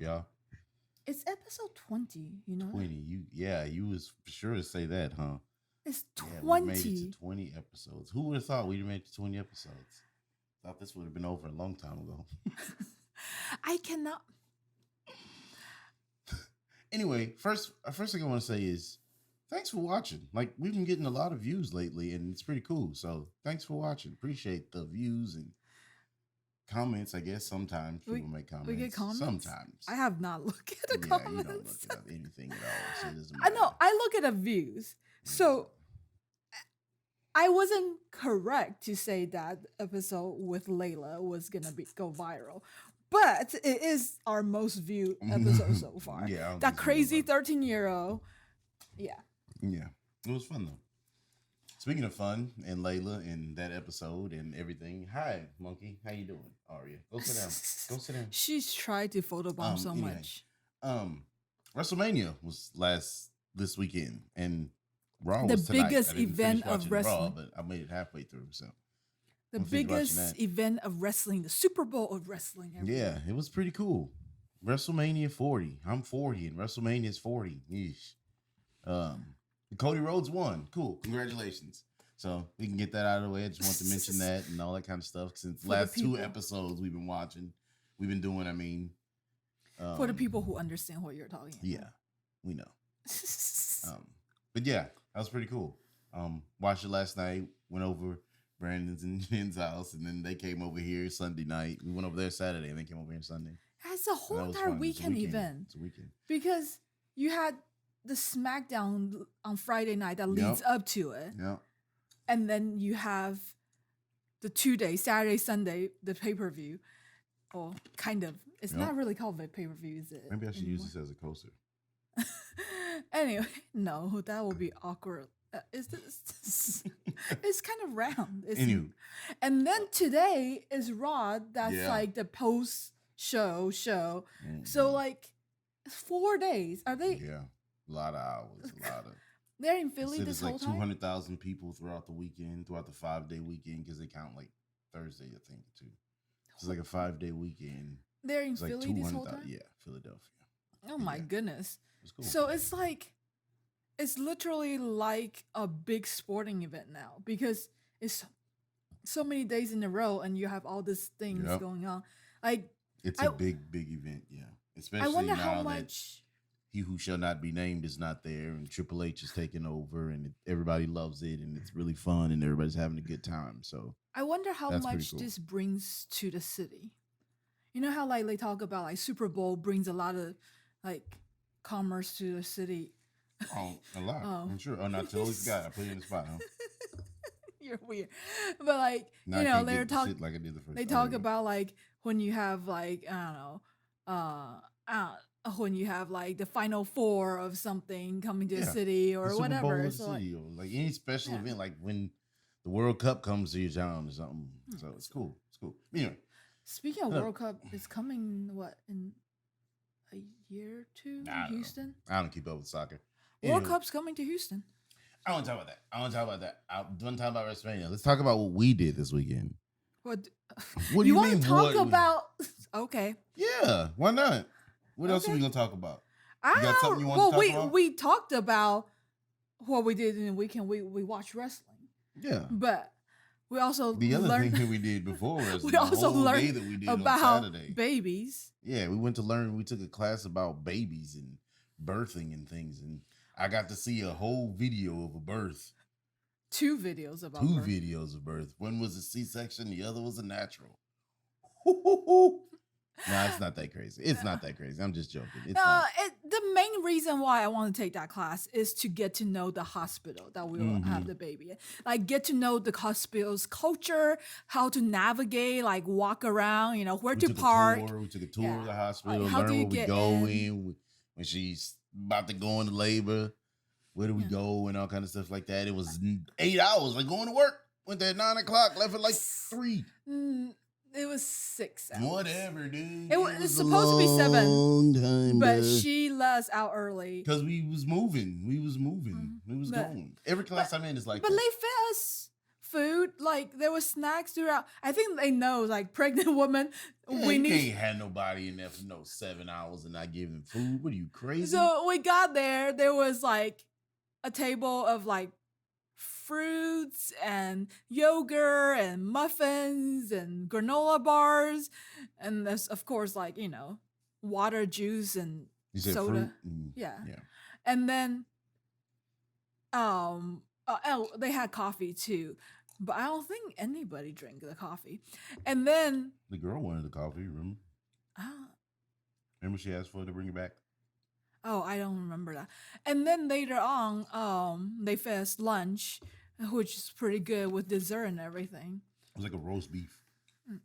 y'all. It's episode 20, you know? 20. You was for sure to say that, huh? It's Yeah, 20. we made it to 20 episodes. Who would have thought we'd made it to 20 episodes? Thought this would have been over a long time ago. I cannot. Anyway, first thing I want to say is thanks for watching. Like, we've been getting a lot of views lately, and it's pretty cool. So thanks for watching. Appreciate the views and comments. I guess sometimes people make comments. We get comments? Sometimes. I have not looked at the Yeah, comments. you don't look at anything at all. So it doesn't I matter. know. I look at the views. So I wasn't correct to say that episode with Layla was gonna go viral, but it is our most viewed episode so far. Yeah, that crazy 13-year-old. Yeah. Yeah, it was fun though. Speaking of fun and Layla and that episode and everything. Hi, monkey. How you doing, Aria? Go sit down. Go sit down. She's tried to photobomb so Anyway, much. WrestleMania was this weekend, and Raw The was tonight. biggest I didn't event finish watching of wrestling. Raw, but I made it halfway through. So The I'm thinking about watching biggest that. event of wrestling, the Super Bowl of wrestling. Yeah, it was pretty cool. WrestleMania 40. I'm 40, and WrestleMania is 40. Yeesh. Cody Rhodes won. Cool. Congratulations. So we can get that out of the way. I just want to mention that and all that kind of stuff. Since the last two episodes we've been watching, we've been doing, for the people who understand what you're talking about. Yeah, we know. But yeah, that was pretty cool. Watched it last night, went over Brandon's and Jen's house, and then they came over here Sunday night. We went over there Saturday, and they came over here Sunday. It's a whole entire fun. weekend event. It's a weekend. Because you had the SmackDown on Friday night that leads up to it. Yeah. And then you have the 2 days, Saturday, Sunday, the pay-per-view. Or kind of. It's not really called the pay-per-view, is it? Maybe I should use this as a coaster. Anyway, no, that will be awkward. It's kind of round. Anyway. And then today is Raw. That's like the post-show. Mm-hmm. So like 4 days. Are they? Yeah, a lot of hours. A lot of. They're in Philly this whole time? 200,000 people throughout the weekend, throughout the 5-day weekend, because they count like Thursday, I think, too. It's like a 5-day weekend. They're in Philly this whole time? Yeah, Philadelphia. Oh my goodness. It's cool. So it's like, it's literally like a big sporting event now because it's so many days in a row and you have all these things going on. Like it's a big event, yeah. Especially I wonder now how much He Who Shall Not Be Named is not there, and Triple H is taking over, and everybody loves it, and it's really fun, and everybody's having a good time. So I wonder how much cool. this brings to the city. You know how like they talk about like Super Bowl brings a lot of like commerce to the city. Oh, a lot. I'm sure. Oh, not totally forgot. I put you in the spot, huh? You're weird, but like now you know they're talking like I did the first. They talk about like when you have like I don't know, when you have like the Final Four of something coming to the city or the Super whatever. Bowl So city, or like any special event, like when the World Cup comes to your town or something. So it's cool. It's cool. Anyway, speaking of World Cup, it's coming in a year or two in Houston. I don't keep up with soccer. World Cup's coming to Houston. I want to talk about that. I want to talk about WrestleMania. Let's talk about what we did this weekend. What do you want mean? to talk about? Okay. Yeah, why not? What else are we gonna talk about? You got something you want to talk about? We talked about what we did in the weekend. We watched wrestling. Yeah, but we also the other learned, thing that we did before was we also learned that we did about on Saturday. Babies. Yeah, we went to learn. We took a class about babies and birthing and things, and I got to see a whole video of a birth. 2 videos about Two birth. videos of birth. One was a C-section, the other was a natural. No, it's not that crazy. It's not that crazy. I'm just joking. It's the main reason why I want to take that class is to get to know the hospital that we will have the baby in. Like get to know the hospital's culture, how to navigate, like walk around, you know, where to park. We took a tour of the hospital, like, how learn do you where we get going when she's about to go into labor. Where do we go and all kind of stuff like that. It was 8 hours, like going to work. Went there at 9 o'clock, left at like 3. It was 6 hours. Whatever, dude. It was supposed to be 7. Time, but she let us out early. Because we was moving. We was going. Every class I'm in is like But that. they food. Like there was snacks throughout. I think they know, like pregnant woman, Yeah, we you need. can't have nobody in there for 7 hours and not give them food. What are you crazy? So we got there. There was like a table of like fruits and yogurt and muffins and granola bars, and there's of course like water, juice, and You said soda. fruit? Yeah, Yeah. and then they had coffee too, but I don't think anybody drank the coffee. And then The girl wanted the coffee, remember? uh, Remember she asked for it to bring it back? oh, I don't remember that. And then later on, they fed us lunch, which is pretty good with dessert and everything. It was like a roast beef Mm.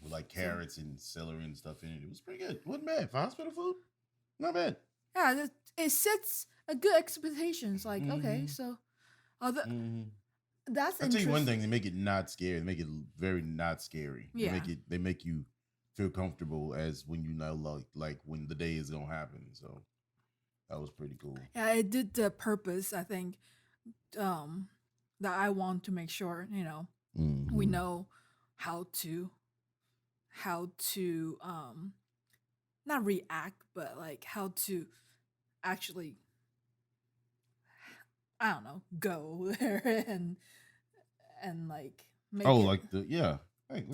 with like carrots and celery and stuff in it. It was pretty good. Wasn't bad. For hospital food, not bad. Yeah, it sets a good expectations. Like, okay, Mhm. so I'll that's tell interesting. you one thing: they make it not scary. They make it very not scary. Yeah. They make you feel comfortable as when you know like when the day is gonna happen. So that was pretty cool. Yeah, it did the purpose. I think that I want to make sure we Mhm. know how to not react, but like how to actually, I don't know, go there and like make Oh, it. like like I Yeah.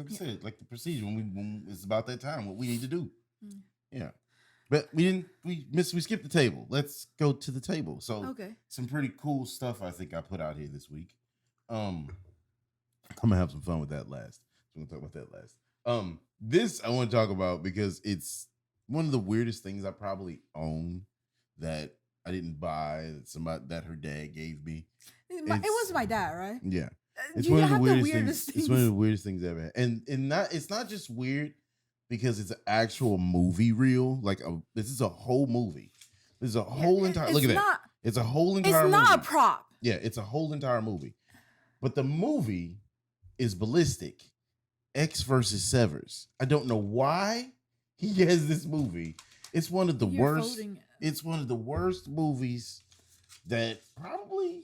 said, like the procedure when it's about that time, what we need to do. Mm. Yeah. But we skipped the table. Let's go to the table. So Okay. some pretty cool stuff I think I put out here this week. I'm gonna have some fun with that last. So we're gonna talk about that last. This I want to talk about because it's one of the weirdest things I probably own that I didn't buy, that her dad gave me. It was my dad, right? Yeah. It's You one of the have weirdest weirdest things. It's one of the weirdest things ever had. And it's not just weird because it's an actual movie reel. This is a whole movie. This is a whole entire look at that. It's a whole entire It's not movie. a prop. Yeah, it's a whole entire movie. But the movie is Ballistic. X versus Severs. I don't know why he has this movie. It's one of the worst. It's one of the worst movies that probably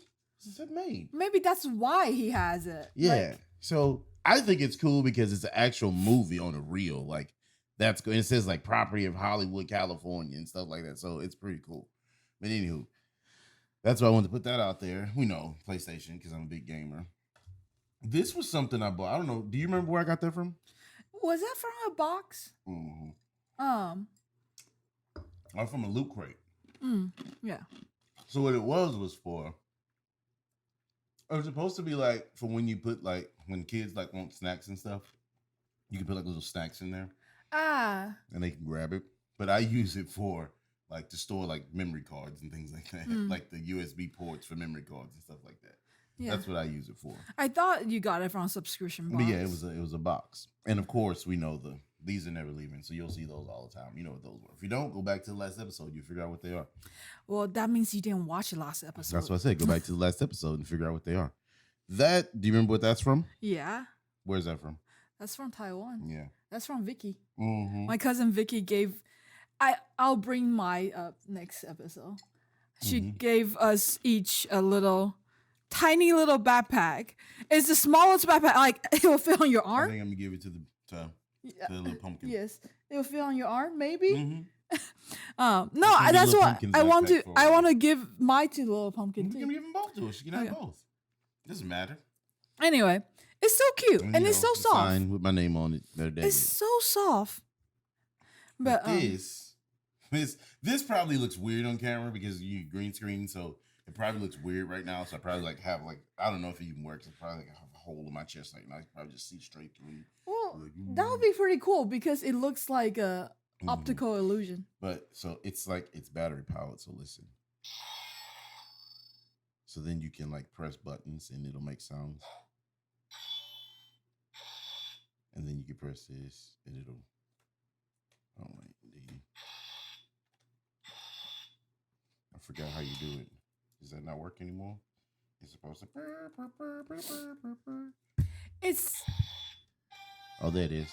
have made. Maybe that's why he has it. Yeah. So I think it's cool because it's an actual movie on a reel. Like that's good. It says like property of Hollywood, California, and stuff like that. So it's pretty cool. But anywho, that's why I wanted to put that out there. We know PlayStation because I'm a big gamer. This was something I bought. I don't know. Do you remember where I got that from? Was that from a box? Mm-hmm. Or from a loot crate. Yeah. So what it was for. It was supposed to be like for when you put like when kids like want snacks and stuff. You can put like little snacks in there. And they can grab it. But I use it for like to store like memory cards and things like that. Like the USB ports for memory cards and stuff like that. Yeah. That's what I use it for. I thought you got it from a subscription box. But yeah, it was a box. And of course, we know these are never leaving, so you'll see those all the time. You know what those were. If you don't, go back to the last episode, you figure out what they are. Well, that means you didn't watch the last episode. That's what I said. Go back to the last episode and figure out what they are. Do you remember what that's from? Yeah. Where's that from? That's from Taiwan. Yeah. That's from Vicky. Mm-hmm. My cousin Vicky gave. I'll bring my next episode. She gave us each a tiny little backpack. It's the smallest backpack. Like it will fit on your arm. I think I'm gonna give it to the little pumpkin. Yes, it will fit on your arm, maybe. Mm-hmm. No, that's what I want to. I want to give mine to the little pumpkin too. You can give them both to her. She can have both. Doesn't matter. Anyway, it's so cute and it's so soft. Signed with my name on it. It's so soft. But this probably looks weird on camera because you green screen, so it probably looks weird right now. So I probably have I don't know if it even works. I probably have a hole in my chest right now. I can probably just see straight through. Well, that would be pretty cool because it looks like a optical illusion. But so it's battery powered. So listen. So then you can press buttons and it'll make sounds. And then you can press this and it'll. Oh wait, I forgot how you do it. Does that not work anymore? It's supposed to. It's. Oh, there it is.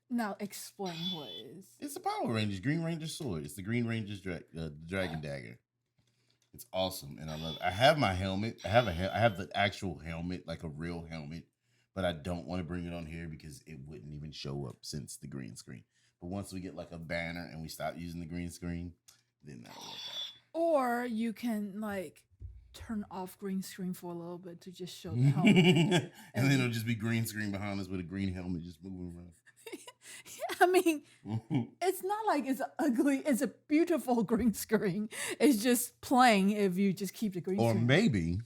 Now explain what it is. It's the Power Rangers, Green Ranger sword. It's the Green Ranger's dragon dagger. It's awesome, and I love it. I have my helmet. I have the actual helmet, like a real helmet, but I don't want to bring it on here because it wouldn't even show up since the green screen. But once we get like a banner and we stop using the green screen, then that'll work Or you can like turn off green screen for a little bit to just show out. the helmet. And then it'll just be green screen behind us with a green helmet just moving I mean, around. it's not like it's ugly. It's a beautiful green screen. It's just plain if you just keep the green Or screen. maybe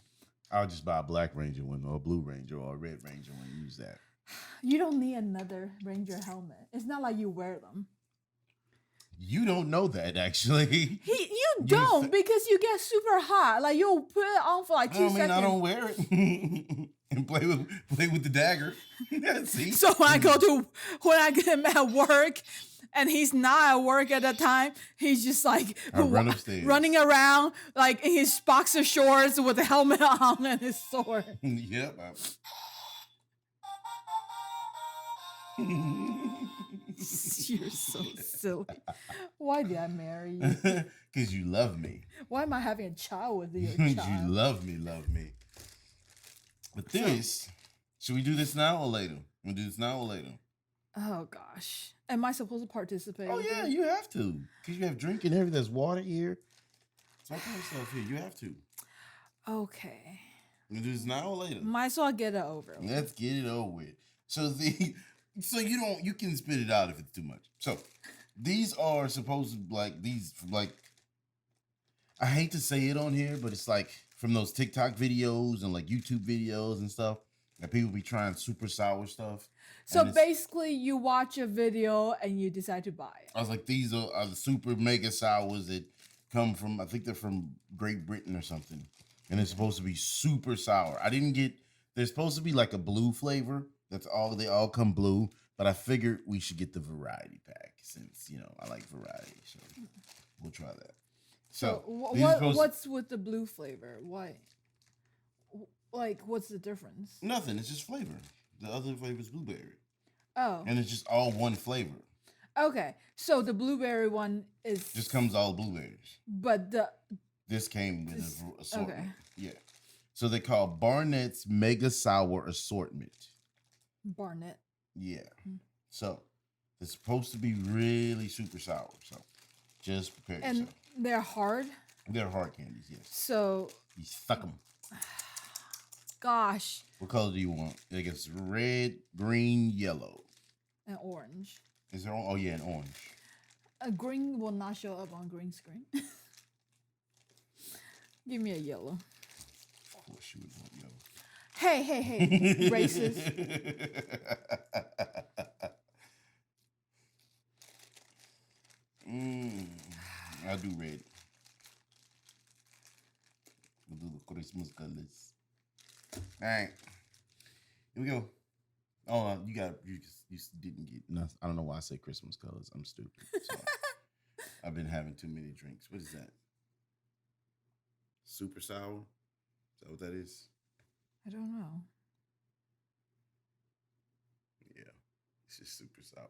I'll just buy a Black Ranger one or a Blue Ranger or a Red Ranger one and use that. You don't need another Ranger helmet. It's not like you wear them. You don't know that actually. You don't because you get super hot. Like you'll put it on for like 2 seconds. I don't wear it and play with the dagger. See? So when I get him at work and he's not at work at that time, he's just like I run upstairs. running around like in his boxer shorts with a helmet on and his sword. Yep. You're so silly. Why did I marry you? Because you love me. Why am I having a child with your You child? love me. But this, should we do this now or later? We'll do this now or later? Oh gosh. Am I supposed to participate? Oh with yeah, it? you have to. Because you have drink and everything. There's water here. It's all kind of stuff here. You have to. Okay. We'll do this now or later? Might as well get it over with. Let's get it over with. So you can spit it out if it's too much. So these are supposed to I hate to say it on here, but it's like from those TikTok videos and like YouTube videos and stuff that people be trying super sour stuff. So And basically, you watch a video and you decide to buy it. I was like, these are the super mega sours that come from, I think they're from Great Britain or something. And they're supposed to be super sour. They're supposed to be like a blue flavor. They all come blue. But I figured we should get the variety pack since, I like variety. So we'll try that. So what's with the blue flavor? Why? Like, what's the difference? nothing. It's just flavor. The other flavor is blueberry. Oh. And it's just all one flavor. Okay. So the blueberry one is Just comes all blueberries. but This came with an assortment. okay. Yeah. So they call Barnett's Mega Sour Assortment. Barnett. Yeah. So it's supposed to be really super sour. So just prepare And yourself. they're hard. They're hard candies, yes. So You suck them. gosh. What color do you want? I guess red, green, yellow. And orange. Is there? Oh yeah, and orange. A green will not show up on green screen. Give me a yellow. Of course you would want yellow. Hey, racist. I'll do red. We'll do the Christmas colors. All right, here we go. Oh, you didn't get nothing. I don't know why I say Christmas colors. I'm stupid. Sorry. I've been having too many drinks. What is that? Super sour? Is that what that is? I don't know. Yeah, it's just super sour.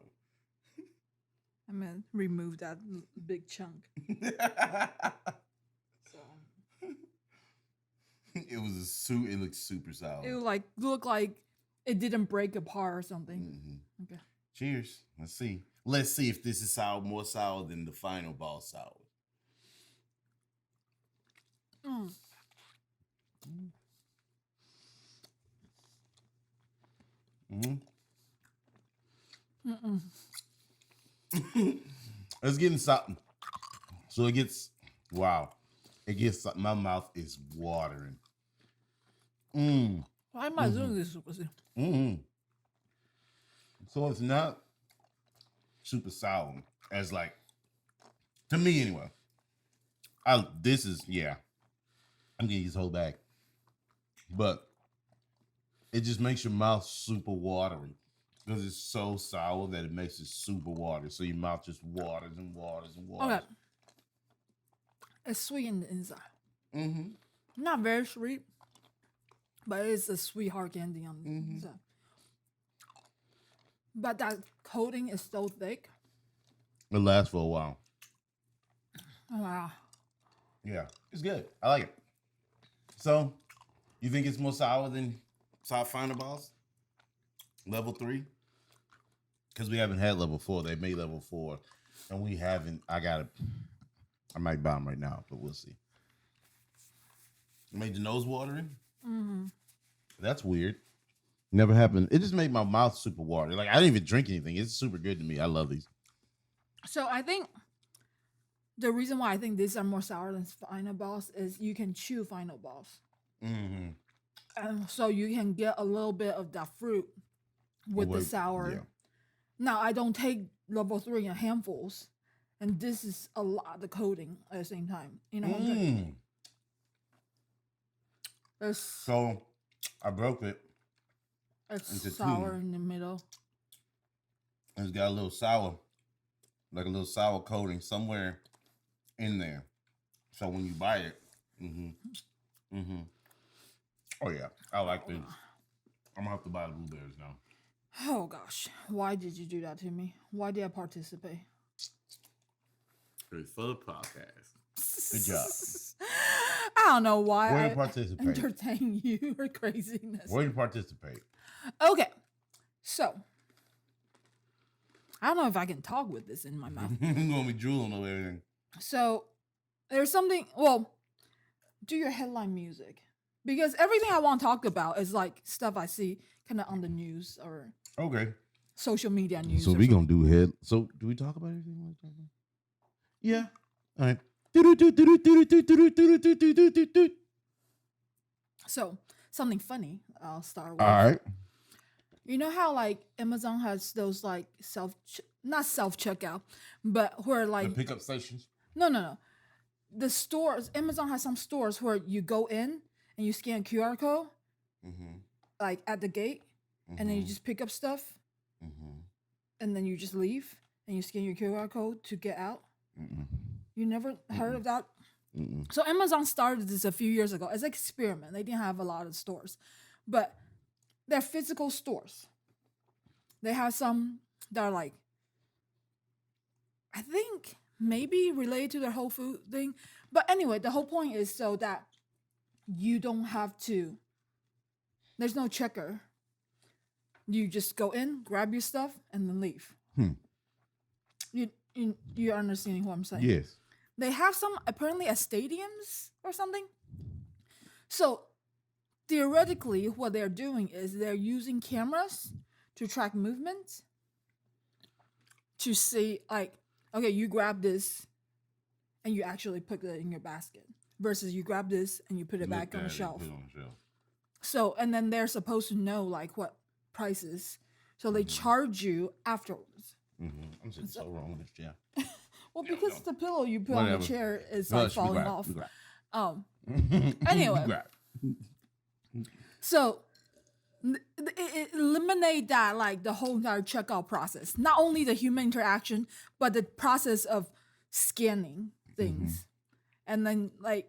I'm gonna remove that big chunk. So It was it looked super sour. it would look like it didn't break apart or something. Mm-hmm. Okay. Cheers. Let's see. Let's see if this is more sour than the final Baos sour. Mm. Mm-hmm. It's getting something. So it gets, wow. It gets something. My mouth is watering. Why am I doing this? So it's not super sour as to me anyway. I'm getting this whole bag. But it just makes your mouth super watery because it's so sour that it makes it super watery. So your mouth just waters and waters and waters. Okay. It's sweet in the inside. Mm-hmm. Not very sweet, but it's a sweet hard candy on the inside. But that coating is so thick. It lasts for a while. Wow. Yeah, it's good. I like it. So, you think it's more sour than Smokin Baos? Level 3? Because we haven't had level 4. They made level 4, and we haven't. I might buy them right now, but we'll see. It made your nose watering? Mm-hmm. That's weird. Never happened. It just made my mouth super watery. Like, I didn't even drink anything. It's super good to me. I love these. So I think the reason why I think these are more sour than final boss is you can chew final boss. Mm-hmm. And so you can get a little bit of that fruit with the sour. Yeah. Now I don't take level 3 in handfuls, and this is a lot of coating at the same time. You know what I'm saying? So I broke it. It's into sour two. in the middle. It's got a little sour, like a little sour coating somewhere in there. So when you bite it, oh yeah, I like these. I'm gonna have to buy the blueberries now. Oh gosh, why did you do that to me? Why did I participate? It's for the podcast. Good job. I don't know why Way I to participate. entertain you or craziness. Way to participate. Okay, so I don't know if I can talk with this in my mouth. I'm gonna be drooling over everything. So there's something. Well, do your headline music, because everything I want to talk about is like stuff I see kind of on the news or Okay. social media news. So or we something. gonna do head. So do we talk about everything? We wanna talk about? Yeah. All right. So something funny. I'll start with. All right. You know how like Amazon has those like not self checkout, but where like The pickup stations. no. The stores, Amazon has some stores where you go in and you scan QR code, like at the gate, and then you just pick up stuff, and then you just leave and you scan your QR code to get out. You never heard of that? So Amazon started this a few years ago as an experiment. They didn't have a lot of stores, but they're physical stores. They have some that are like, I think maybe related to their whole food thing. But anyway, the whole point is so that you don't have to, there's no checker. You just go in, grab your stuff, and then leave. You're understanding what I'm saying? Yes. They have some apparently at stadiums or something. So theoretically, what they're doing is they're using cameras to track movement, to see like, okay, you grab this and you actually put it in your basket versus you grab this and you put it back on the shelf. So, and then they're supposed to know like what prices. So they charge you afterwards. I'm sitting so wrong with this chair. Well, because the pillow you put on the chair is like falling off. Anyway. So it eliminate that like the whole entire checkout process. Not only the human interaction, but the process of scanning things. And then like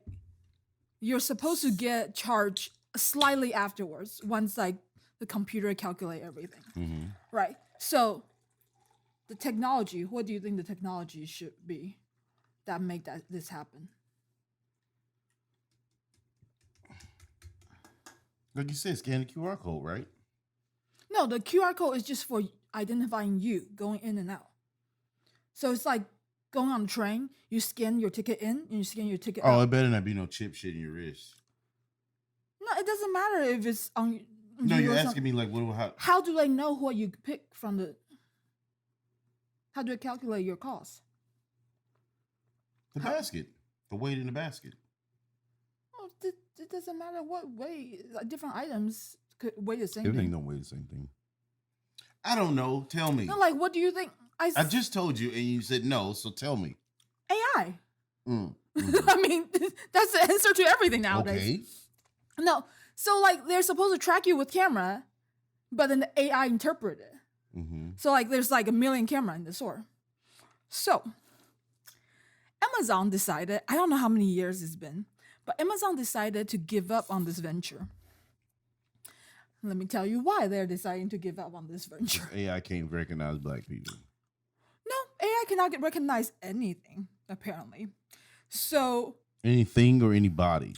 you're supposed to get charged slightly afterwards once like the computer calculate everything. Right. So the technology, what do you think the technology should be that make this happen? Like you said, scan the QR code, right? No, the QR code is just for identifying you going in and out. So it's like going on a train, you scan your ticket in and you scan your ticket out. Oh, it better not be no chip shit in your wrist. No, it doesn't matter if it's on. No, you're asking me like, how do they know what you pick from the? How do they calculate your cost? The basket, the weight in the basket. Oh, it doesn't matter what way. Like, different items could weigh the same Everything thing. don't weigh the same thing. I don't know. Tell me. No, like, what do you think? I just told you, and you said no. So tell me. AI. I mean, that's the answer to everything nowadays. Okay. No, so like they're supposed to track you with camera, but then the AI interpret it. So like there's like 1 million camera in the store. So Amazon decided, I don't know how many years it's been, but Amazon decided to give up on this venture. Let me tell you why they're deciding to give up on this venture. AI can't recognize black people. No, AI cannot recognize anything, apparently. So Anything or anybody.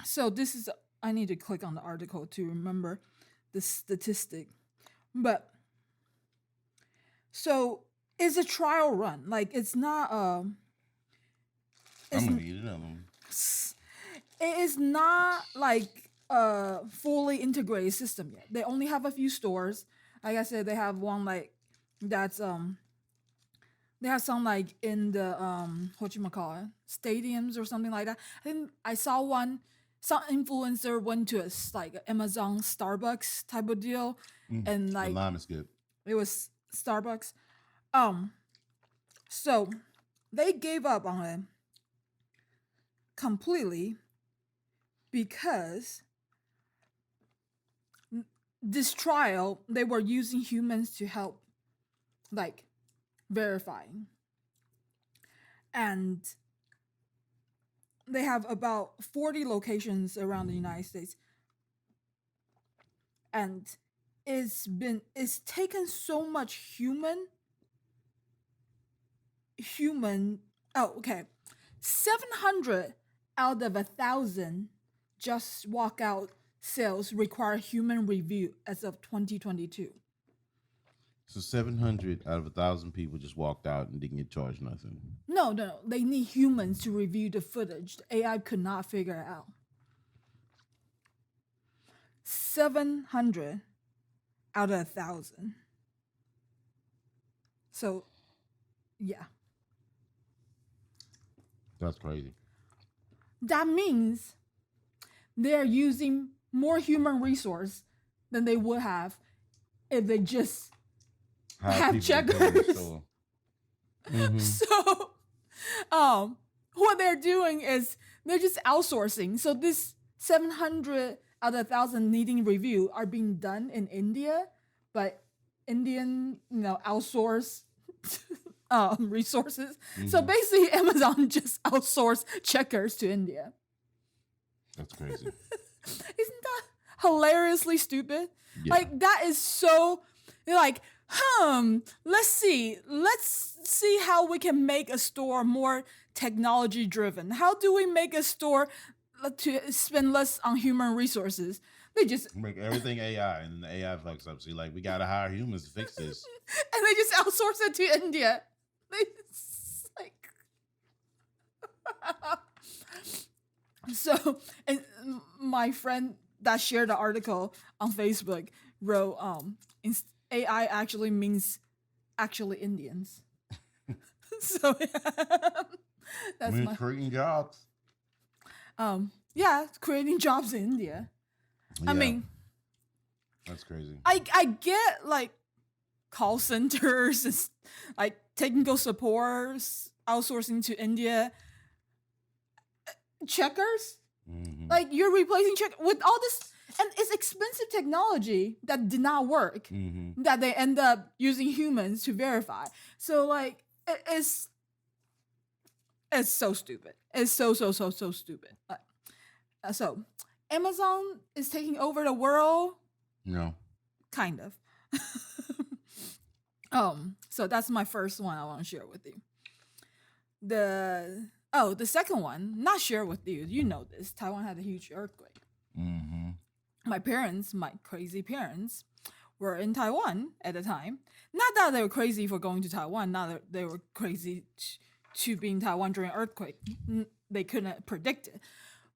So this is, I need to click on the article to remember the statistic. But so it's a trial run. Like it's not I'm gonna eat another one. it is not like a fully integrated system yet. They only have a few stores. Like I said, they have one like that's they have some like in the what you call it, stadiums or something like that. I think I saw one. Some influencer went to a like Amazon Starbucks type of deal, and The like lime is good. it was Starbucks. So they gave up on it completely because this trial they were using humans to help like verifying, and they have about 40 locations around the United States, and it's taken so much human. Oh, okay. 700 out of 1,000 just walkout sales require human review as of 2022. So 700 out of 1,000 people just walked out and didn't get charged nothing. No. They need humans to review the footage. The AI could not figure it out. 700 out of 1,000. So, yeah. That's crazy. That means they're using more human resource than they would have if they just have checkers. So, what they're doing is they're just outsourcing. So this 700 out of 1,000 needing review are being done in India, but Indian, outsource resources. So basically, Amazon just outsourced checkers to India. That's crazy. Isn't that hilariously stupid? Yeah. Like that is so like, let's see how we can make a store more technology driven. How do we make a store to spend less on human resources? They just make everything AI, and the AI fucks up. So like, we gotta hire humans to fix this, and they just outsource it to India. They just, like, so, and my friend that shared the article on Facebook wrote, AI actually means actually Indians. So that's creating jobs. Yeah, creating jobs in India. Yeah. I mean, that's crazy. I get like call centers and like technical supports outsourcing to India. Checkers, like you're replacing check with all this, and it's expensive technology that did not work. That they end up using humans to verify. So like it's so stupid. It's so stupid. So Amazon is taking over the world. No, kind of. So that's my first one I want to share with you. The second one, not share with you. You know this. Taiwan had a huge earthquake. My crazy parents, were in Taiwan at the time. Not that they were crazy for going to Taiwan. Not that they were crazy to be in Taiwan during earthquake. They couldn't predict it.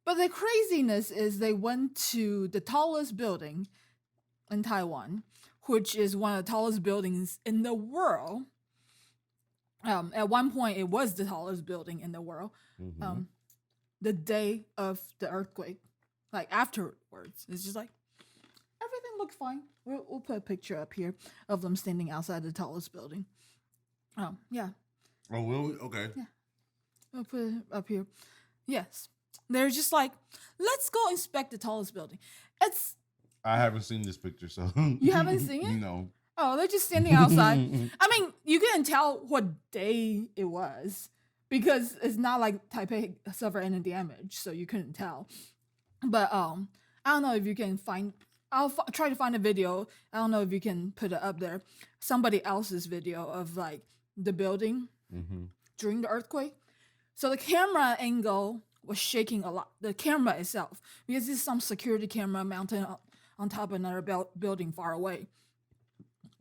But the craziness is they went to the tallest building in Taiwan, which is one of the tallest buildings in the world. At one point, it was the tallest building in the world. The day of the earthquake, like afterwards, it's just like everything looked fine. We'll put a picture up here of them standing outside the tallest building. Yeah. Oh, will we? Okay. Yeah. We'll put it up here. Yes. They're just like, let's go inspect the tallest building. I haven't seen this picture, so you haven't seen it? No. Oh, they're just standing outside. I mean, you couldn't tell what day it was because it's not like Taipei suffered any damage, so you couldn't tell. But I don't know if you can find. I'll try to find a video. I don't know if you can put it up there. Somebody else's video of like the building during the earthquake. So the camera angle was shaking a lot. The camera itself, because it's some security camera mounted on top of another building far away.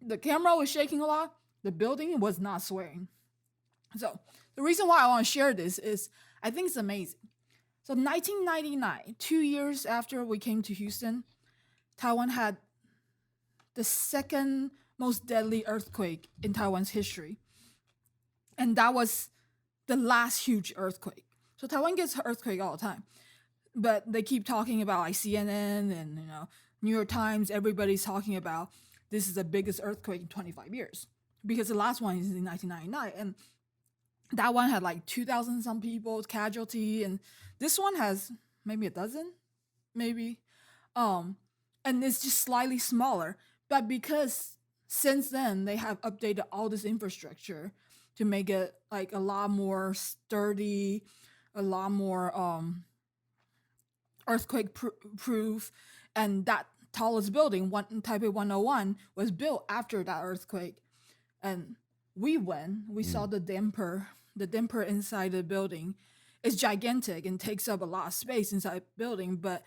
The camera was shaking a lot. The building was not swaying. So the reason why I want to share this is I think it's amazing. So 1999, 2 years after we came to Houston, Taiwan had the second most deadly earthquake in Taiwan's history. And that was the last huge earthquake. So Taiwan gets earthquake all the time. But they keep talking about like CNN and New York Times, everybody's talking about this is the biggest earthquake in 25 years. Because the last one is in 1999. And that one had like 2,000 some people casualty, and this one has maybe a dozen, maybe. And it's just slightly smaller. But because since then they have updated all this infrastructure to make it like a lot more sturdy, a lot more earthquake proof, and that tallest building, Taipei 101, was built after that earthquake. And we saw the damper inside the building. It's gigantic and takes up a lot of space inside the building, but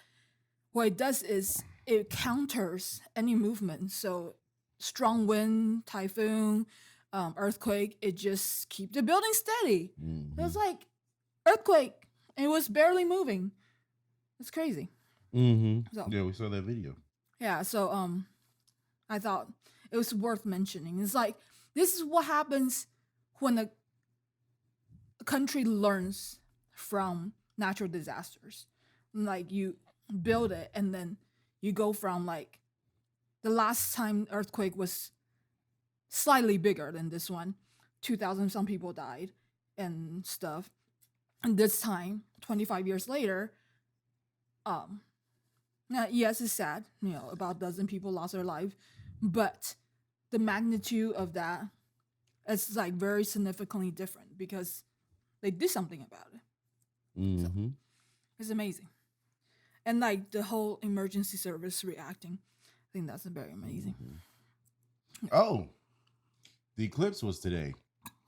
what it does is it counters any movement. So strong wind, typhoon, earthquake, it just keep the building steady. It was like earthquake, and it was barely moving. It's crazy. So, yeah, we saw that video. Yeah, so I thought it was worth mentioning. It's like this is what happens when a country learns from natural disasters. Like you build it, and then you go from like the last time earthquake was slightly bigger than this one, 2,000 some people died and stuff. And this time, 25 years later, now, yes, it's sad, about a dozen people lost their life, but the magnitude of that is like very significantly different because they did something about it. So, it's amazing. And like the whole emergency service reacting, I think that's very amazing. Oh, the eclipse was today.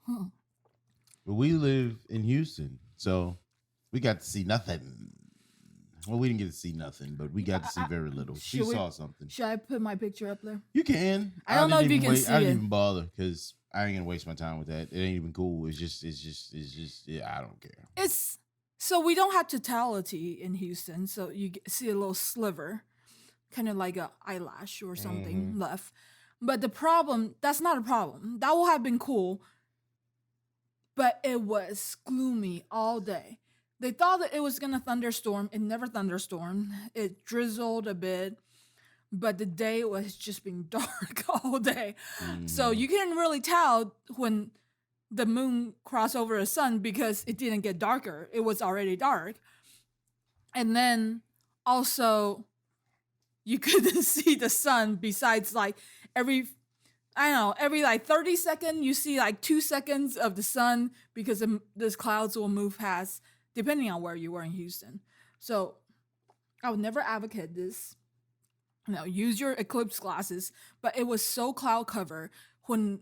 But we live in Houston, so we got to see nothing. Well, we didn't get to see nothing, but we got to see very little. She saw something. Should I put my picture up there? You can. I don't know if you can see it. I didn't even bother because I ain't gonna waste my time with that. It ain't even cool. It's just. Yeah, I don't care. So we don't have totality in Houston. So you see a little sliver, kind of like an eyelash or something left. But that's not a problem. That would have been cool. But it was gloomy all day. They thought that it was going to thunderstorm. It never thunderstormed. It drizzled a bit. But the day was just being dark all day. So you couldn't really tell when the moon crossed over the sun because it didn't get darker. It was already dark. And then also you couldn't see the sun besides like every like 30 seconds, you see like 2 seconds of the sun because those clouds will move past depending on where you were in Houston. So I would never advocate this. Use your eclipse glasses, but it was so cloud covered when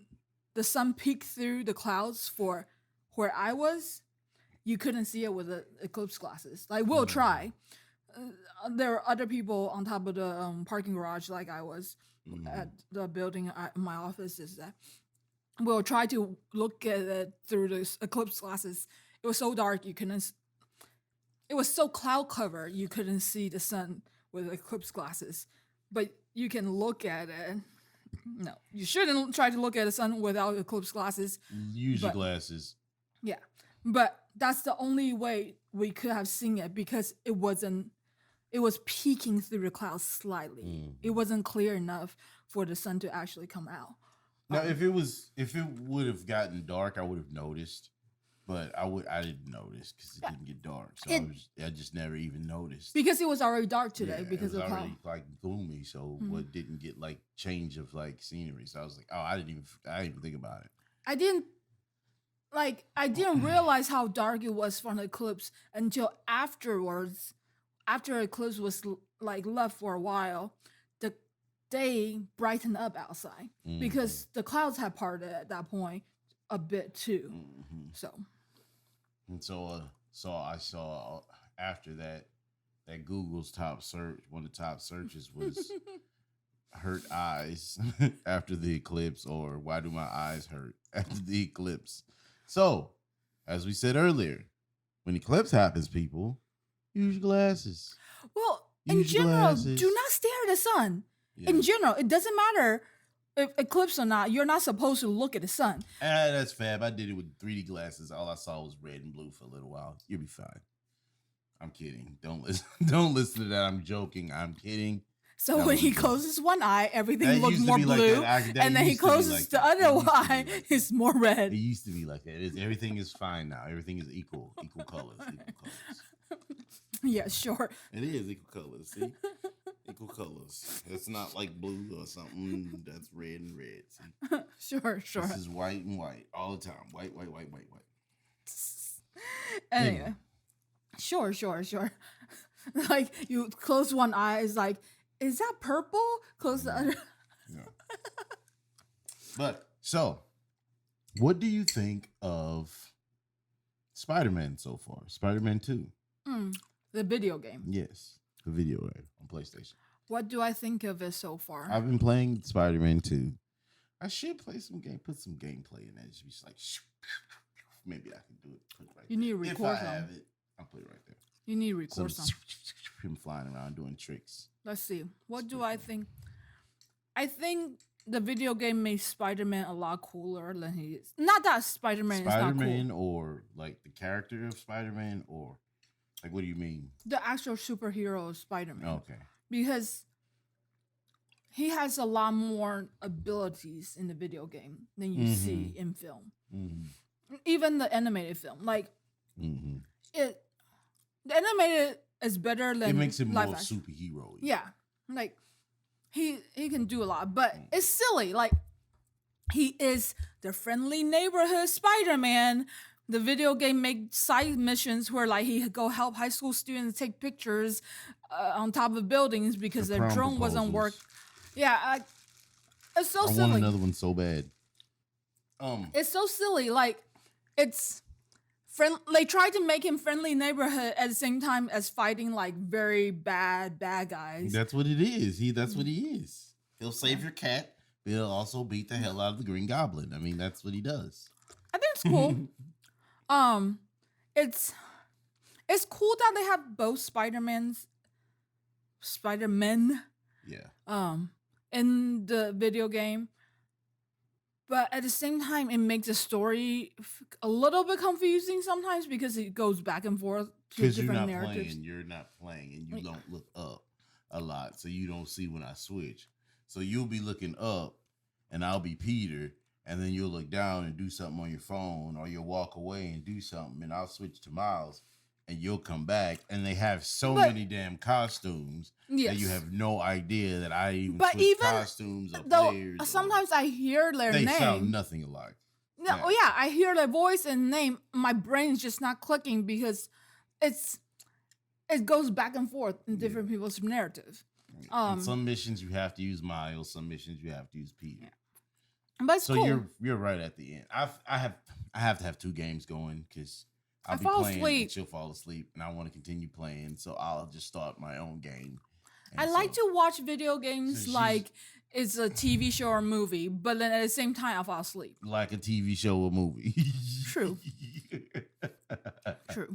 the sun peeked through the clouds for where I was, you couldn't see it with the eclipse glasses. Like, we'll try. There are other people on top of the parking garage like I was at the building my office is that we'll try to look at it through the eclipse glasses. It was so dark it was so cloud covered you couldn't see the sun with eclipse glasses, but you can look at it. No, you shouldn't try to look at the sun without eclipse glasses. Use your glasses. Yeah, but that's the only way we could have seen it because it was peeking through the clouds slightly. It wasn't clear enough for the sun to actually come out. Now, if it would have gotten dark, I would have noticed. But I didn't notice because it didn't get dark, so I just never even noticed because it was already dark today because it was of already like gloomy. So what didn't get like change of like scenery. So I was like, oh, I didn't even think about it. I didn't realize how dark it was from the eclipse until afterwards. After eclipse was like left for a while, the day brightened up outside because the clouds had parted at that point a bit too. So And so I saw after that Google's top search, one of the top searches was hurt eyes after the eclipse, or why do my eyes hurt after the eclipse? So, as we said earlier, when eclipse happens, people use your glasses. Well, in Use your general, glasses. do not stare at the sun. Yeah. In general, it doesn't matter if eclipse or not. You're not supposed to look at the sun. That's fab. I did it with 3D glasses. All I saw was red and blue for a little while. You'll be fine. I'm kidding. Don't listen. Don't listen to that. I'm joking. I'm kidding. So That when was he a joke. closes one eye, everything That looks used to more be like blue, that. That and then he used to be closes like the that. other It used to be eye, like that. it's more red. It used to be like that. Everything is fine now. Everything is equal colors. Yeah, sure. It is equal colors. See, equal colors. It's not like blue or something that's red and red. See? Sure. This is white and white all the time. White. Anyway, sure. Like you close one eye, it's like, is that purple? Close the other. Yeah. But so, what do you think of Spider-Man so far? Spider-Man 2. The video game. Yes, the video game on PlayStation. What do I think of it so far? I've been playing Spider-Man 2. I should play some game, put some gameplay in that. It should be like, maybe I can do it. Put it right You need to there. record If I some. have it, I'll put it right there. You need to record some. Him flying around doing tricks. Let's see. What do I think? I think the video game made Spider-Man a lot cooler than he is. Not that Spider-Man is not Spider-Man, cool. or like the character of Spider-Man, or like, what do you mean? The actual superhero of Spider-Man. Okay. Because he has a lot more abilities in the video game than you see in film. Mm-hmm. Even the animated film. Like, Mm-hmm. the animated is better than It makes him more live action. superhero. Yeah. Like, he can do a lot, but it's silly. Like, he is the friendly neighborhood Spider-Man. The video game makes side missions where like he go help high school students take pictures on top of buildings because The their prom drone wasn't proposals. work. Yeah, it's so I silly. want another one so bad. It's so silly. Like, it's they tried to make him friendly neighborhood at the same time as fighting like very bad guys. That's what it is. That's what he is. He'll save your cat, but he'll also beat the hell out of the Green Goblin. I mean, that's what he does. I think it's cool. It's cool that they have both Spider-Men, Yeah. in the video game. But at the same time, it makes the story a little bit confusing sometimes because it goes back and forth to Because you're different not narratives. playing. You're not playing, and you don't look up a lot, so you don't see when I switch. So you'll be looking up, and I'll be Peter, and then you'll look down and do something on your phone, or you'll walk away and do something, and I'll switch to Miles, and you'll come back, and they have so many damn costumes that you have no idea that I even switched costumes or players. Sometimes I hear their they name. sound nothing alike. No, yeah, I hear their voice and name. My brain's just not clicking because it goes back and forth in different people's narrative. In some missions you have to use Miles, some missions you have to use Peter. But it's cool. you're right at the end. I have to have 2 games going because I'll be fall playing asleep. and she'll fall asleep, and I want to continue playing, so I'll just start my own game. And I like to watch video games So like it's a TV show or movie, but then at the same time I'll fall asleep. like a TV show or movie. True. True.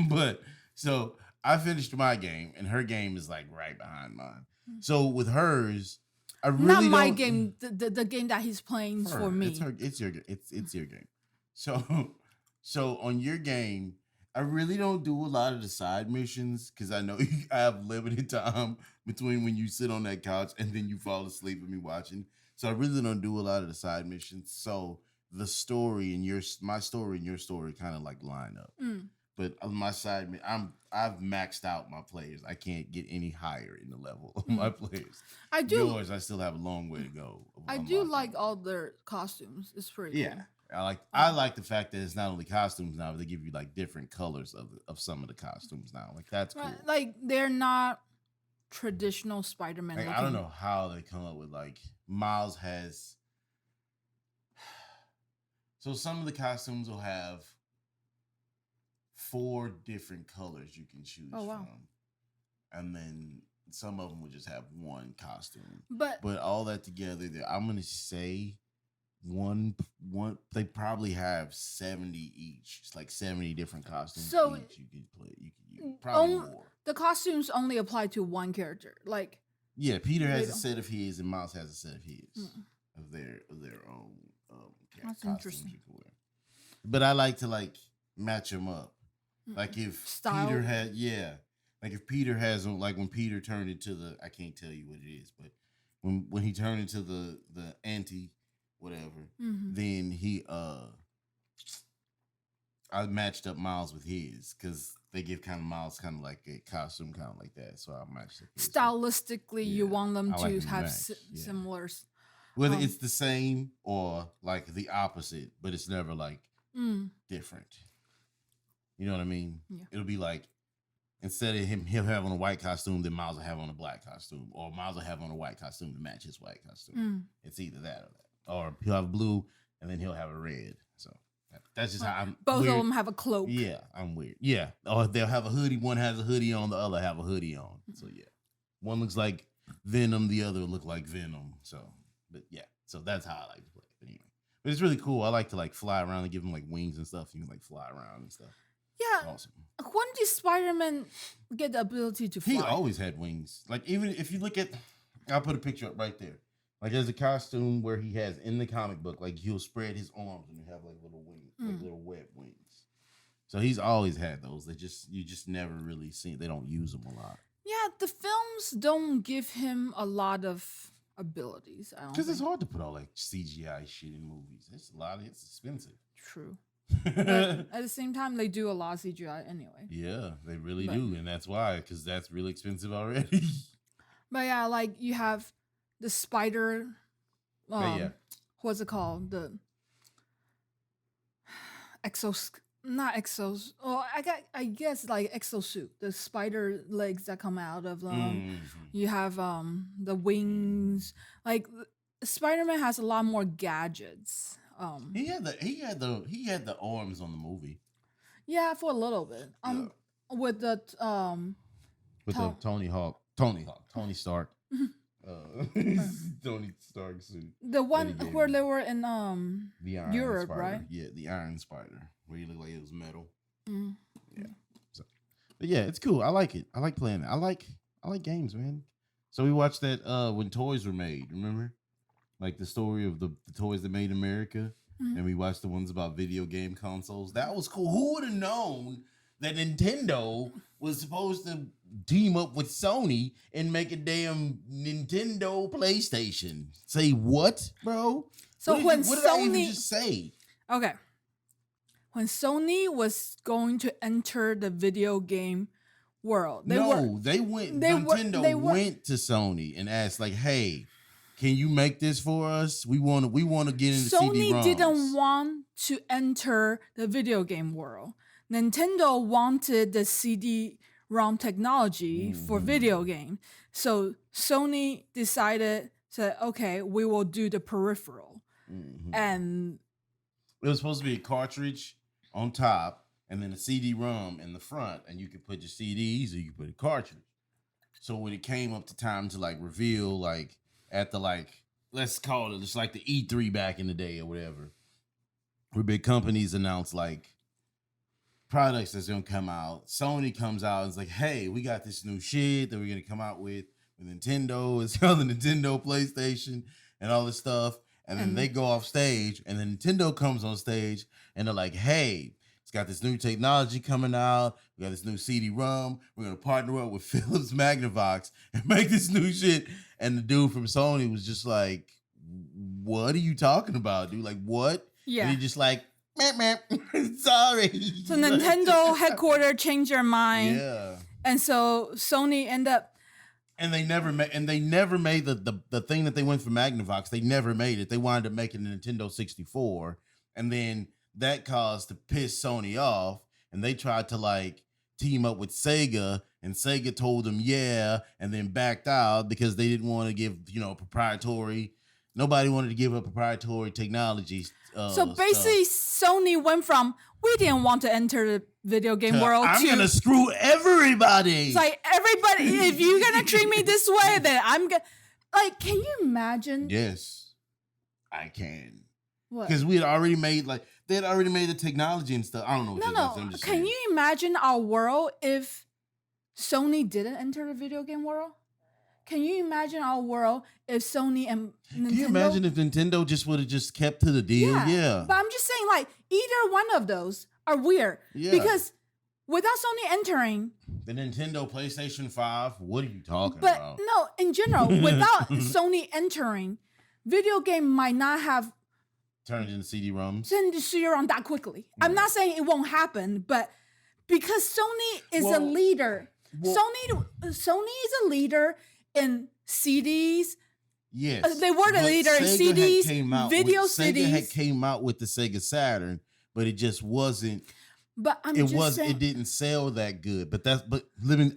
But so I finished my game, and her game is like right behind mine. So with hers, I really Not my don't- game. The game that he's playing is for me. It's your game. So on your game, I really don't do a lot of the side missions because I know I have limited time between when you sit on that couch and then you fall asleep with me watching. So I really don't do a lot of the side missions. So the story and my story and your story kind of like line up. But on my side, I've maxed out my players. I can't get any higher in the level of my players. I do. Yours, I still have a long way to go. I do like all their costumes. It's pretty cool. I like the fact that it's not only costumes now, but they give you like different colors of some of the costumes now. Like that's cool. Like they're not traditional Spider-Man. Like, I don't know how they come up with like Miles has. So some of the costumes will have 4 different colors you can choose Oh, wow. from, and then some of them will just have one costume. But all that together, I'm gonna say one they probably have 70 each. It's like 70 different costumes So, each you could play. You could use probably more. the costumes only apply to one character. Like, Yeah, Peter They has a don't- set of his, and Miles has a set of his of their own That's costumes interesting. you can wear. But I like to match them up. Like if Style. Peter had, like if Peter has, like when Peter turned into the, I can't tell you what it is, but when he turned into the anti whatever, then he I matched up Miles with his because they give kind of Miles kind of like a costume kind of like that, so I matched up his. stylistically, you Yeah, want them I to like them to have match, yeah. similar. Whether it's the same or like the opposite, but it's never like different. You know what I mean? Yeah. It'll be like instead of him have on a white costume, then Miles will have on a black costume, or Miles will have on a white costume to match his white costume. It's either that or that, or he'll have blue and then he'll have a red. So that's just how I'm. Both weird. of them have a cloak. Yeah, I'm weird. Yeah, or they'll have a hoodie. One has a hoodie on, the other have a hoodie on. So yeah, one looks like Venom, the other look like Venom. So, but yeah, so that's how I like to play. But anyway, but it's really cool. I like to fly around and give them like wings and stuff. You can fly around and stuff. Yeah. It's awesome. When did Spider-Man get the ability to fly? He always had wings. Like even if you look at, I'll put a picture up right there. Like there's a costume where he has in the comic book, like he'll spread his arms and you have like little wings, like little web wings. So he's always had those. You just never really seen. They don't use them a lot. Yeah, the films don't give him a lot of abilities. I don't. Because it's think. hard to put all like CGI shit in movies. It's expensive. True. But at the same time, they do a lot of CGI anyway. Yeah, they really do, and that's why. Because that's really expensive already. But yeah, like you have the spider. Yeah. What's it called? The not exos. Oh, I guess like exosuit. The spider legs that come out of them. You have the wings. Like Spider-Man has a lot more gadgets. He had the arms on the movie. Yeah, for a little bit. With the Tony Stark. Tony Stark suit. The one where they were in the Iron Europe, Spider. right? Yeah, the Iron Spider, where he looked like it was metal. Mm. Yeah. So, but yeah, it's cool. I like it. I like playing it. I like games, man. So we watched that when toys were made. Remember, like the story of the toys that made America, and we watched the ones about video game consoles. That was cool. Who would have known that Nintendo was supposed to team up with Sony and make a damn Nintendo PlayStation? Say what, bro? So what did I even just say? Okay. When Sony was going to enter the video game world, Nintendo went to Sony and asked like, "Hey, can you make this for us? We want to get into CD-ROMs." Sony didn't want to enter the video game world. Nintendo wanted the CD-ROM technology for video game. So Sony said, okay, we will do the peripheral. And it was supposed to be a cartridge on top and then a CD-ROM in the front, and you could put your CDs or you could put a cartridge. So when it came up to time to reveal at the let's call it just like the E3 back in the day or whatever, where big companies announce products that's gonna come out. Sony comes out and is like, hey, we got this new shit that we're gonna come out with Nintendo. It's called the Nintendo PlayStation and all this stuff. And then they go off stage, and then Nintendo comes on stage, and they're like, hey, it's got this new technology coming out. We got this new CD-ROM. We're gonna partner up with Philips Magnavox and make this new shit. And the dude from Sony was just like, what are you talking about, dude? Like, what? yeah. And he just sorry. So Nintendo headquarters changed their mind. Yeah. And so Sony ended up. And they never made the thing that they went for Magnavox. They never made it. They wound up making the Nintendo 64. And then that caused to piss Sony off. And they tried to team up with Sega. And Sega told them yeah. And then backed out because they didn't want to give, proprietary. Nobody wanted to give up proprietary technology. So basically, Sony went from, we didn't want to enter the video game world I'm to gonna screw everybody. it's like everybody. If you're gonna treat me this way, then I'm gonna like. Can you imagine? Yes, I can. What? Because we had already made they had already made the technology and stuff. I don't know. What No. I'm just Can saying. you imagine our world if Sony didn't enter the video game world? Can you imagine our world if Sony and Nintendo? Can you imagine if Nintendo just would have just kept to the deal? Yeah. But I'm just saying, like, either one of those are weird. Yeah. Because without Sony entering, The Nintendo PlayStation 5, what are you talking but about? no, in general, without Sony entering, video game might not have Turned into CD-ROMs. turned to CD-ROM that quickly. I'm not saying it won't happen, but because Sony is a leader, Sony is a leader in CDs. Yes. They were the but leader in Sega CDs, video CDs. Sega had came out with the Sega Saturn, but it just wasn't. But saying, it didn't sell that good. But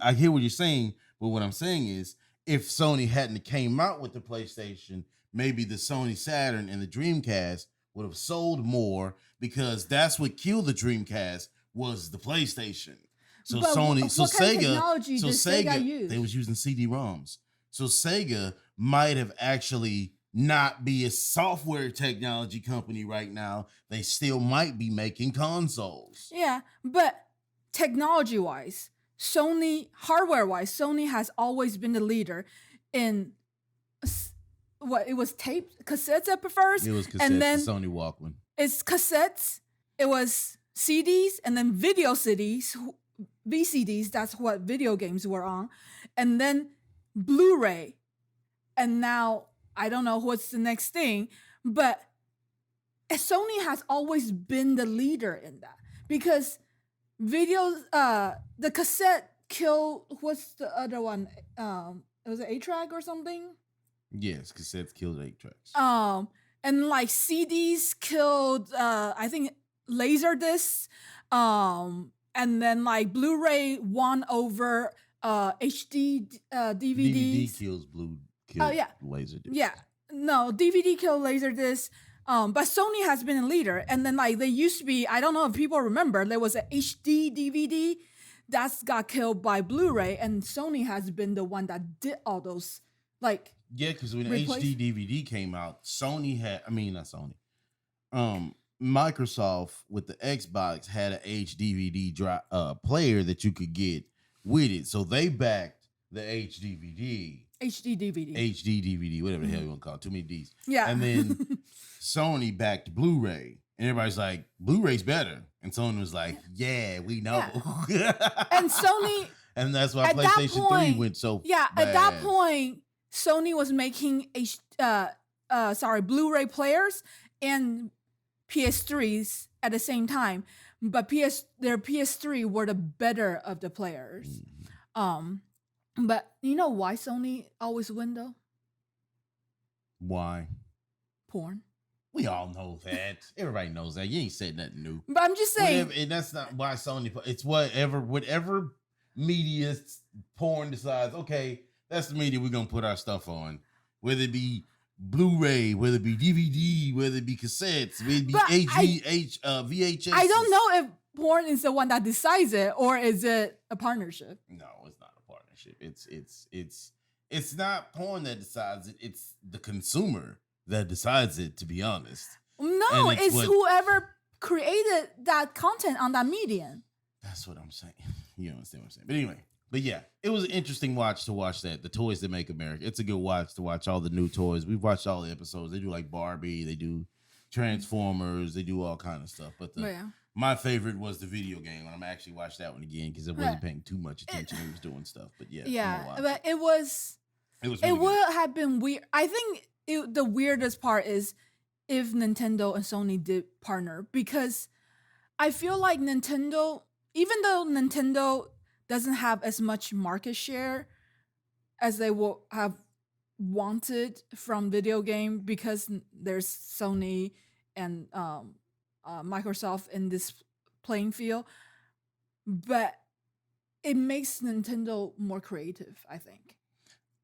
I hear what you're saying. But what I'm saying is, if Sony hadn't came out with the PlayStation, maybe the Sony Saturn and the Dreamcast would have sold more, because that's what killed the Dreamcast was the PlayStation. So but Sony, what so kind of Sega, technology so did Sega use? they was using CD-ROMs. So Sega might have actually not be a software technology company right now. They still might be making consoles. Yeah, but technology-wise, hardware-wise, Sony has always been the leader in what it was cassettes at first. It was cassettes, and then the Sony Walkman. It's cassettes. It was CDs, and then video CDs, VCDs. That's what video games were on, and then Blu-ray, and now I don't know what's the next thing, but Sony has always been the leader in that, because videos, the cassette killed, what's the other one? It was an 8-track or something? Yes, cassettes killed 8 tracks. And like CDs killed, I think Laserdiscs, and then like Blu-ray won over HD DVDs. DVD kills Laserdisc. Yeah, no, DVD killed Laserdisc. But Sony has been a leader, and then like they used to be, I don't know if people remember, there was an HD DVD that's got killed by Blu-ray, and Sony has been the one that did all those, like. Yeah, because when HD DVD came out, Microsoft with the Xbox had an HD player that you could get with it, so they backed the HD DVD, whatever the hell you want to call it. Too many D's. Yeah. And then Sony backed Blu-ray. And everybody's like, Blu-ray's better. And Sony was like, yeah, we know. Yeah. And Sony... And that's why PlayStation 3 went so Yeah, bad. At that point, Sony was making Blu-ray players and PS3s at the same time. But their PS3 were the better of the players. But you know why Sony always win though? Why? Porn. We all know that. Everybody knows that. You ain't said nothing new. But I'm just saying. And that's not why Sony. It's whatever media porn decides, okay, that's the media we're going to put our stuff on. Whether it be Blu-ray, whether it be DVD, whether it be cassettes, whether it be VHS. I don't know if porn is the one that decides it, or is it a partnership? No, it's not a partnership. It's not porn that decides it. It's the consumer that decides it, to be honest. No, it's whoever created that content on that medium. That's what I'm saying. You understand what I'm saying. But anyway, yeah, it was an interesting watch to watch that. The Toys That Make America. It's a good watch to watch all the new toys. We've watched all the episodes. They do like Barbie. They do Transformers. They do all kind of stuff. But my favorite was the video game. And I'm actually watched that one again because I wasn't paying too much attention. He was doing stuff. But yeah. But it would have been weird. I think the weirdest part is if Nintendo and Sony did partner, because I feel like Nintendo, even though Nintendo doesn't have as much market share as they would have wanted from video game, because there's Sony and Microsoft in this playing field, but it makes Nintendo more creative, I think.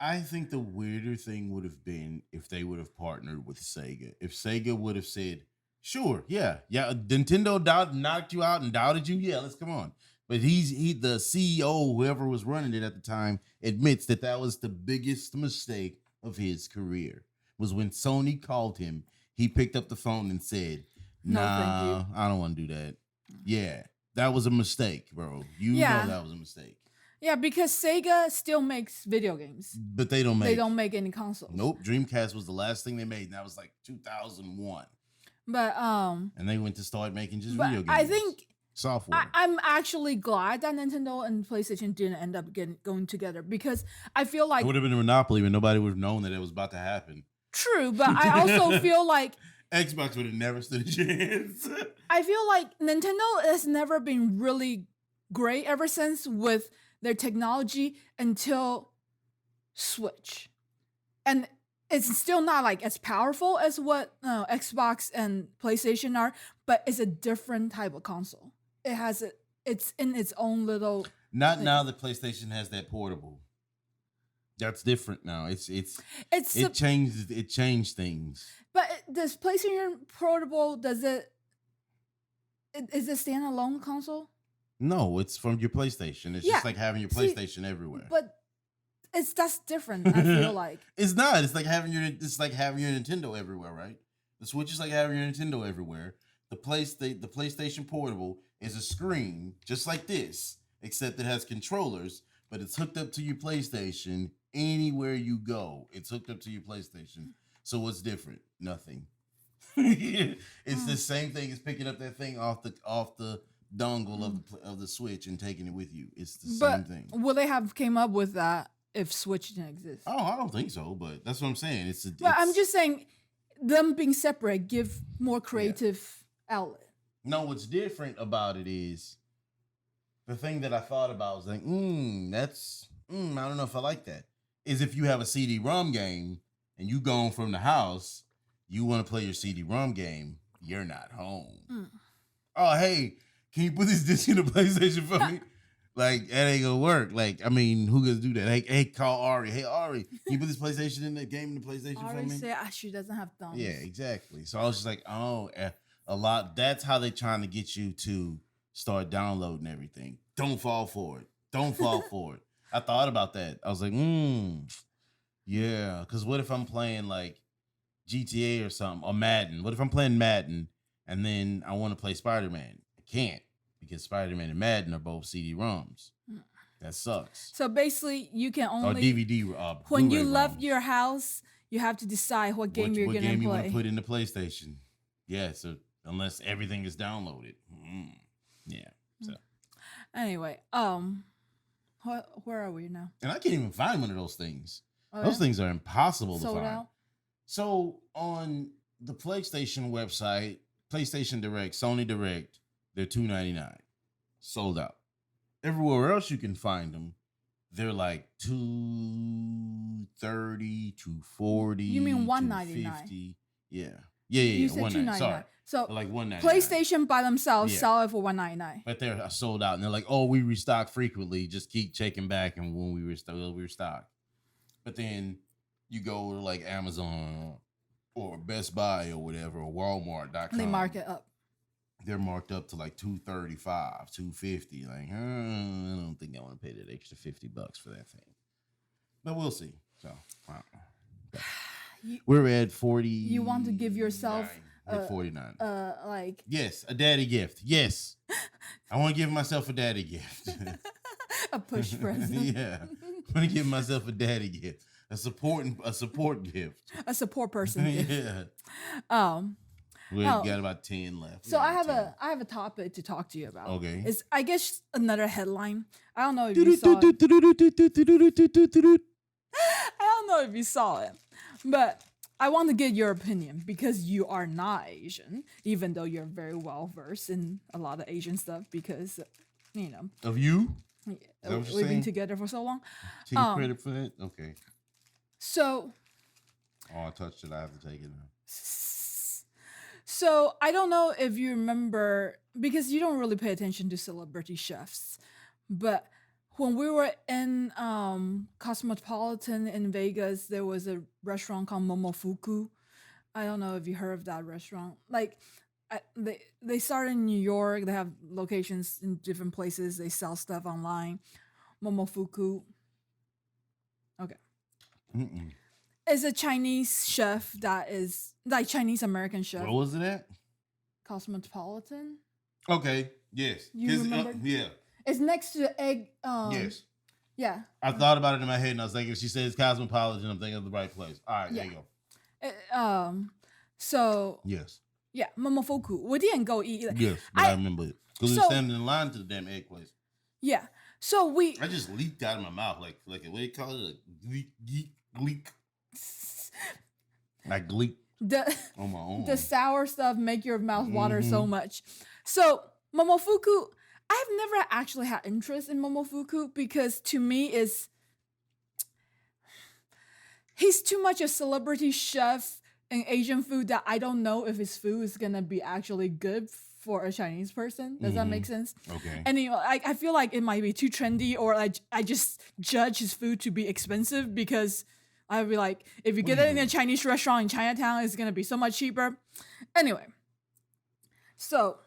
I think the weirder thing would have been if they would have partnered with Sega. If Sega would have said, Sure, yeah, yeah. Nintendo knocked you out and doubted you. Yeah, let's come on. But he the CEO, whoever was running it at the time, admits that that was the biggest mistake of his career. Was when Sony called him, he picked up the phone and said, No, thank you. "Nah, I don't want to do that." Yeah, that was a mistake, bro. You know Yeah. that was a mistake. Yeah, because Sega still makes video games. But they don't make. They don't make any consoles. Nope. Dreamcast was the last thing they made, and that was like 2001. But And they went to start making just video games. I think software. I'm actually glad that Nintendo and PlayStation didn't end up going together, because I feel like it would have been a monopoly, but nobody would have known that it was about to happen. True, but I also feel like Xbox would have never stood a chance. I feel like Nintendo has never been really great ever since with their technology until Switch. And it's still not like as powerful as what Xbox and PlayStation are, but it's a different type of console. It's in its own little. Not thing. Now that PlayStation has that portable. That's different now. It changed things. But does PlayStation Portable is it standalone console? No, it's from your PlayStation. It's just like having your PlayStation everywhere. But that's different. I feel like it's not. It's like having your Nintendo everywhere, right? The Switch is like having your Nintendo everywhere. The PlayStation Portable is a screen just like this, except it has controllers, but it's hooked up to your PlayStation anywhere you go. It's hooked up to your PlayStation. So what's different? Nothing. It's the same thing as picking up that thing off the dongle of the Switch and taking it with you. It's the same thing. Will they have came up with that if Switch didn't exist? Oh, I don't think so, but that's what I'm saying. I'm just saying them being separate give more creative outlet. No, what's different about it is the thing that I thought about was like, I don't know if I like that. Is if you have a CD-ROM game and you gone from the house, you want to play your CD-ROM game, you're not home. Oh, hey, can you put this disc in the PlayStation for me? Like, that ain't gonna work. Like, I mean, who gonna do that? Hey, call Ari. Hey, Ari, can you put this PlayStation in the game in the PlayStation Ari for me? said she doesn't have thumbs. Yeah, exactly. So I was just like, a lot. That's how they trying to get you to start downloading everything. Don't fall for it. Don't fall for it. I thought about that. I was like, yeah. Because what if I'm playing like GTA or something, or Madden? What if I'm playing Madden and then I want to play Spider-Man? I can't, because Spider-Man and Madden are both CD-ROMs. That sucks. So basically, you can only or DVD. When Blu-ray you left ROMs. your house, you have to decide what game you're gonna play. You want to put in the PlayStation? Yeah. So unless everything is downloaded. Yeah. So anyway, where are we now? And I can't even find one of those things. Those things are impossible to find. Out? So on the PlayStation website, PlayStation Direct, Sony Direct, they're $299, sold out. Everywhere else you can find them, they're like $230, $240. You mean $199? Yeah. You said $199. Sorry. So like $199. PlayStation by themselves sell it for $199. But they're sold out, and they're like, "Oh, we restock frequently. Just keep checking back, and when we restock." But then you go to like Amazon or Best Buy or whatever, or Walmart.com. They mark it up. They're marked up to like $235, $250. Like, I don't think I want to pay that extra $50 for that thing. But we'll see. So I don't know. We're at 40. You want to give yourself 49. Like yes, a daddy gift. Yes, I want to give myself a daddy gift. A push present. Yeah, I want to give myself a daddy gift, a support gift, a support person. Yeah. We got about 10 left. So I have a topic to talk to you about. Okay. It's I guess another headline. I don't know if you saw it. I don't know if you saw it, but I want to get your opinion because you are not Asian, even though you're very well versed in a lot of Asian stuff because, you know. Of you? We've been together for so long. Take credit for that? Okay. So. Oh, I touched it. I have to take it now. So I don't know if you remember, because you don't really pay attention to celebrity chefs, but when we were in Cosmopolitan in Vegas, there was a restaurant called Momofuku. I don't know if you heard of that restaurant. Like, they start in New York. They have locations in different places. They sell stuff online. Momofuku. Okay. Mm-mm. Is a Chinese chef that is like Chinese American chef. Where was it at? Cosmopolitan. Okay. Yes. You remember? Yeah. It's next to egg. Yes. Yeah. I thought about it in my head, and I was thinking, if she says Cosmopolitan, I'm thinking of the right place. All right, there you go. So Yes. yeah, Momofuku. We didn't go eat. Yes, but I remember it. Because we were standing in line to the damn egg place. Yeah. So I just leaked out of my mouth like what do you call it? A gleek. I gleek on my own. The sour stuff make your mouth water so much. So Momofuku, I've never actually had interest in Momofuku because to me he's too much a celebrity chef in Asian food that I don't know if his food is gonna be actually good for a Chinese person. Does that make sense? Okay. And I feel like it might be too trendy, or I just judge his food to be expensive because I'd be like, if you get it in a Chinese restaurant in Chinatown, it's gonna be so much cheaper. Anyway, so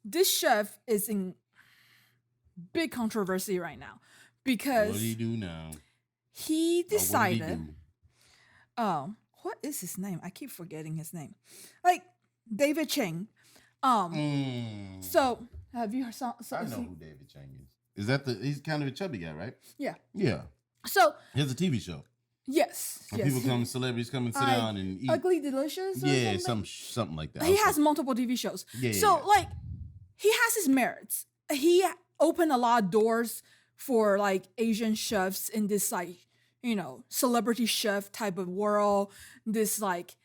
this chef is in big controversy right now because what do you do now? He decided. What is his name? I keep forgetting his name. Like David Chang. So have you heard? I know who David Chang is. Is that he's kind of a chubby guy, right? Yeah. Yeah. So he has a TV show. Yes. And celebrities come and sit down and eat. Ugly Delicious? Yeah, something like that. He has multiple TV shows. Yeah. Like, he has his merits. He opened a lot of doors for like Asian chefs in this like, celebrity chef type of world. This like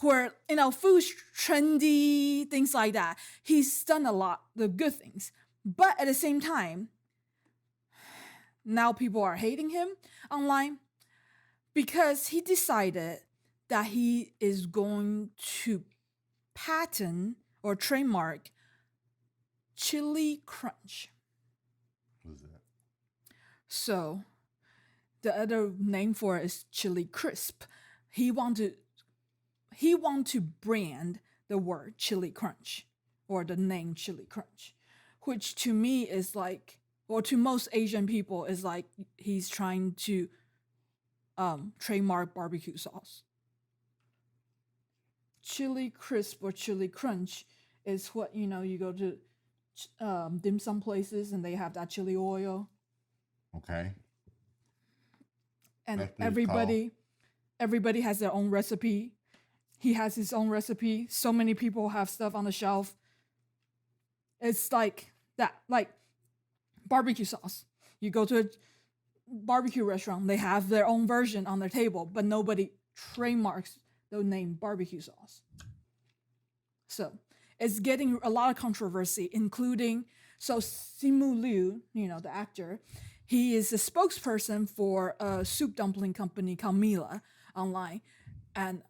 where food's trendy, things like that. He's done a lot of good things. But at the same time, now people are hating him online because he decided that he is going to patent or trademark chili crunch. What's that? So the other name for it is chili crisp. He want to brand the word chili crunch or the name chili crunch, which to me is like, or to most Asian people is like he's trying to trademark barbecue sauce. Chili crisp or chili crunch is what you go to dim sum places and they have that chili oil. Okay. And everybody has their own recipe. He has his own recipe. So many people have stuff on the shelf. It's like that, like barbecue sauce. You go to a barbecue restaurant, they have their own version on their table, but nobody trademarks the name barbecue sauce. So it's getting a lot of controversy, including Simu Liu, the actor. He is a spokesperson for a soup dumpling company called Mila online. And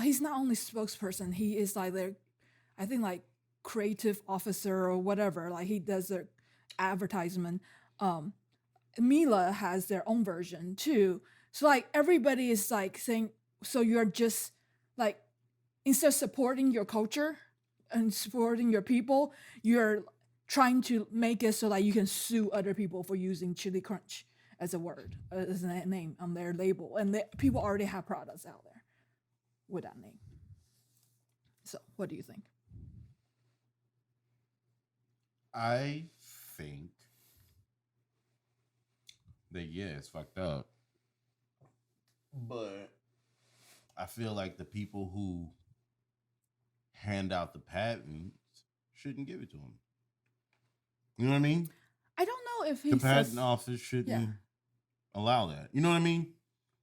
he's not only spokesperson, he is like their, I think like creative officer or whatever. Like he does their advertisement. Mila has their own version too. So like everybody is like saying, so you're just like, instead of supporting your culture and supporting your people, you're trying to make it so that you can sue other people for using chili crunch as a word, as a name on their label. And people already have products out there with that name. So what do you think? I think that, it's fucked up. But I feel like the people who hand out the patents shouldn't give it to him. You know what I mean? I don't know if the patent office shouldn't allow that. You know what I mean?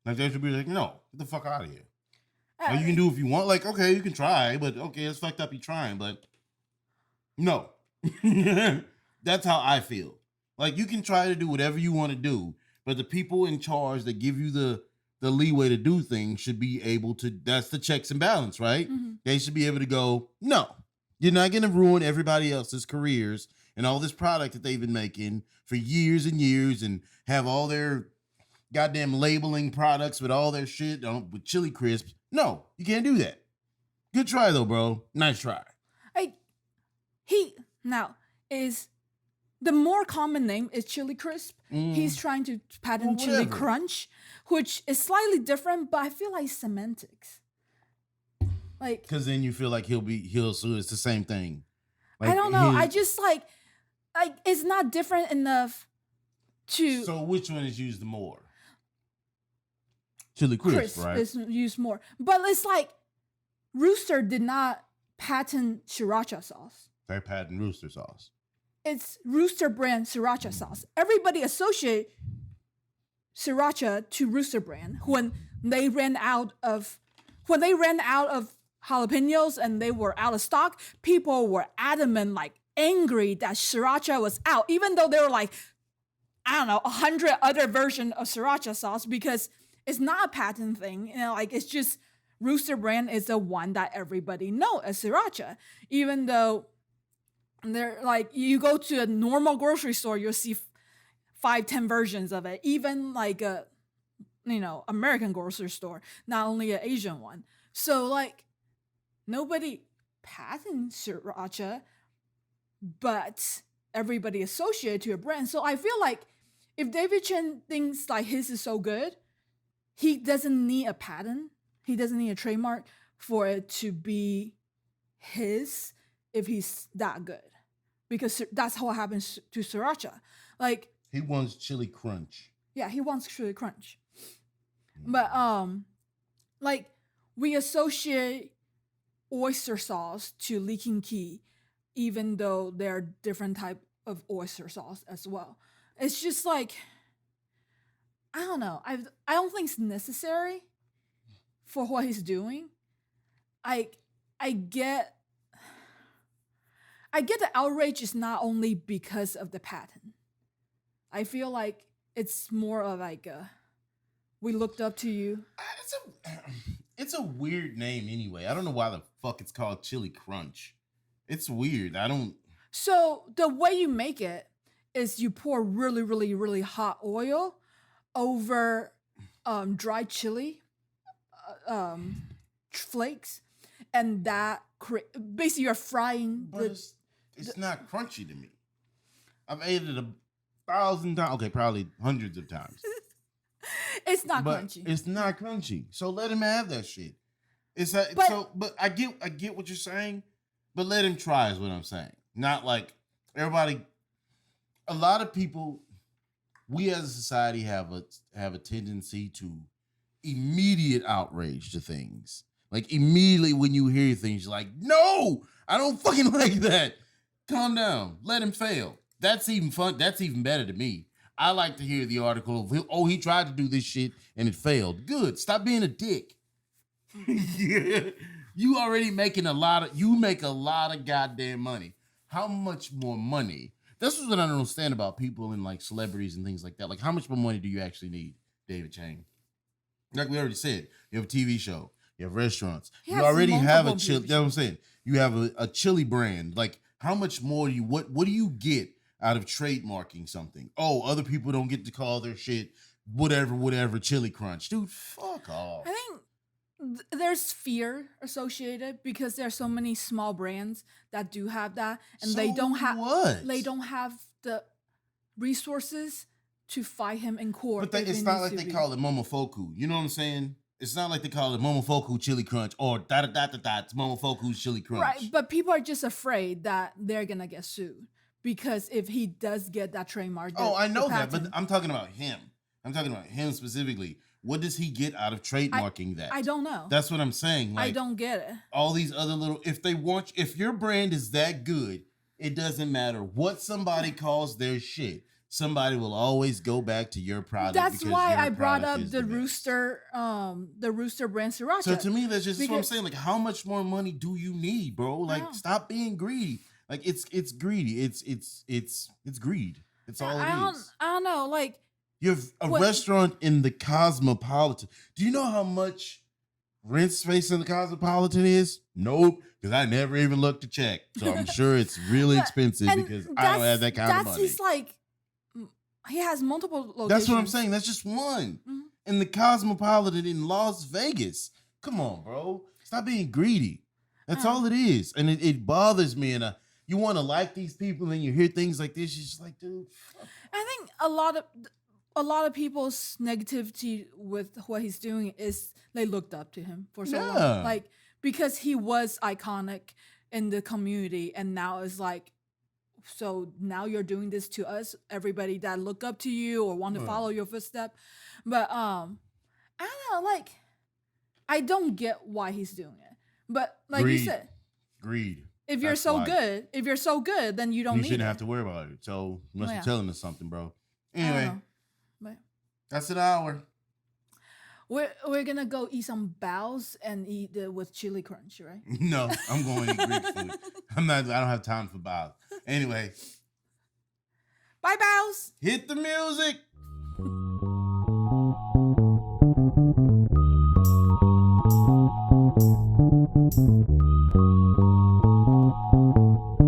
Like they should be like, no, get the fuck out of here. Or you can do if you want. Like, okay, you can try, but okay, it's fucked up you trying, but no. That's how I feel. Like you can try to do whatever you want to do, but the people in charge that give you the leeway to do things should be able to, that's the checks and balance, right? Mm-hmm. They should be able to go, no, you're not going to ruin everybody else's careers and all this product that they've been making for years and years and have all their goddamn labeling products with all their shit with chili crisps. No, you can't do that. Good try though, bro. Nice try. he now is the more common name is Chili Crisp. He's trying to patent Well, Chili whatever. Crunch, which is slightly different, but I feel like semantics. Like Because then you feel like he'll sue. It's the same thing. Like, I don't know. I just like it's not different enough to So which one is used more? Chili crisp, right? is used more. But it's like Rooster did not patent sriracha sauce. They patent rooster sauce. It's Rooster brand sriracha sauce. Everybody associate sriracha to Rooster brand when they ran out of jalapenos and they were out of stock. People were adamant, like angry that sriracha was out, even though there were like, I don't know, 100 other versions of sriracha sauce, because it's not a patent thing. You know, like it's just Rooster brand is the one that everybody know as sriracha. Even though they're like, you go to a normal grocery store, you'll see 5-10 versions of it. Even like a American grocery store, not only an Asian one. So like nobody patents sriracha, but everybody associated to a brand. So I feel like if David Chen thinks like his is so good, he doesn't need a patent. He doesn't need a trademark for it to be his if he's that good. Because that's how it happens to sriracha. Like He wants chili crunch. yeah, he wants chili crunch. But like we associate oyster sauce to leaking key, even though there are different type of oyster sauce as well. It's just like I don't know. I don't think it's necessary for what he's doing. I get the outrage is not only because of the patent. I feel like it's more of like we looked up to you. It's a weird name anyway. I don't know why the fuck it's called chili crunch. It's weird. I don't. So the way you make it is you pour really, really, really hot oil over dried chili flakes, and that basically you're frying. But it's not crunchy to me. I've ate it 1,000 times. Okay, probably hundreds of times. It's not But crunchy. it's not crunchy. So let him have that shit. But I get what you're saying, but let him try is what I'm saying. Not like everybody. A lot of people, we as a society have a tendency to immediate outrage to things. Like immediately when you hear things, you're like, no, I don't fucking like that. Calm down. Let him fail. That's even fun. That's even better to me. I like to hear the article of, oh, he tried to do this shit and it failed. Good. Stop being a dick. You already making you make a lot of goddamn money. How much more money? That's what I don't understand about people and like celebrities and things like that. Like, how much more money do you actually need, David Chang? Like we already said, you have a TV show, you have restaurants, you already have a chili. You know what I'm saying? You have a chili brand. Like, how much more do you what do you get out of trademarking something? Oh, other people don't get to call their shit whatever chili crunch. Dude, fuck off. I think there's fear associated because there's so many small brands that do have that, and So they don't have what? they don't have the resources to fight him in court. But it's not like they call it Momofoku. You know what I'm saying? It's not like they call it Momofoku Chili Crunch or it's Momofoku's Chili Crunch. Right, but people are just afraid that they're gonna get sued because if he does get that trademark. I know that, but I'm talking about him. I'm talking about him specifically. What does he get out of trademarking that? I don't know. That's what I'm saying. Like, I don't get it. All these other little, if your brand is that good, it doesn't matter what somebody calls their shit. Somebody will always go back to your product. That's why I brought up the Rooster brand sriracha. So to me, that's just what I'm saying. Like, how much more money do you need, bro? Like, stop being greedy. Like, it's greedy. It's greed. It's all it is. I don't know. Like, you have a restaurant in the Cosmopolitan. Do you know how much rent space in the Cosmopolitan is? Nope, because I never even looked to check. So I'm sure it's really expensive because I don't have that kind of money. That's like he has multiple locations. That's what I'm saying. That's just one. Mm-hmm. In the Cosmopolitan in Las Vegas. Come on, bro. Stop being greedy. That's all it is. And it bothers me. And you want to like these people, and you hear things like this, you're just like, dude. I think a lot of people's negativity with what he's doing is they looked up to him for so long, Yeah. like because he was iconic in the community, and now it's like, so now you're doing this to us, everybody that look up to you or want to follow your footstep. But I don't know, like I don't get why he's doing it. But like you Greed. said, Greed. if you're That's so why. good, then you don't You need shouldn't it. have to worry about it. So you must Yeah. be telling us something, bro. I don't Anyway, know. But that's an hour. we're gonna go eat some baos and eat with chili crunch, right? No, I'm going to eat Greek food. I don't have time for bow. Anyway, Bye, baos. hit the music.